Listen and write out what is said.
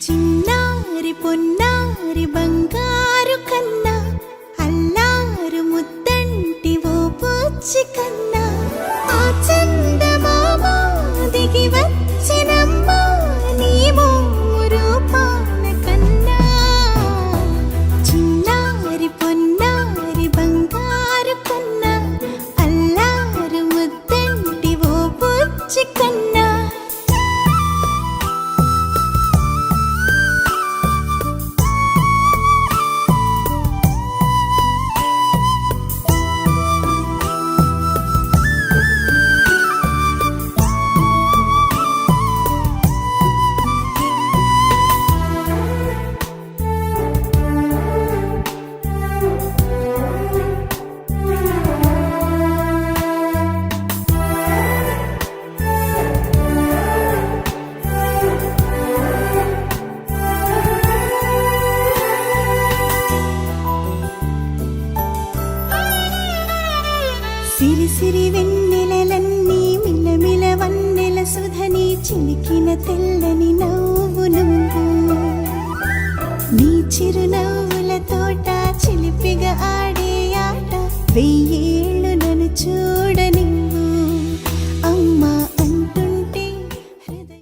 చిన్నారి పొన్నారి బంగారు కన్నా అల్లారు ముద్దంటి ఓ పూచి కన్నా ఆ చందమామ దిగి వచ్చినమ్మా నీ రూపాల కన్నా చిన్నారి పొన్నారి బంగారు కన్నా అల్లారు ముద్దంటి ఓ పూచి కన్నా సిరి సిరి వెన్నెలలన్నీ మిలమిల వన్నెల సుధని చిలికిన తెల్లని నవ్వు నువ్వు నీ చిరునవ్వుల తోట చిలిపిగా ఆడే ఆట వెయ్యి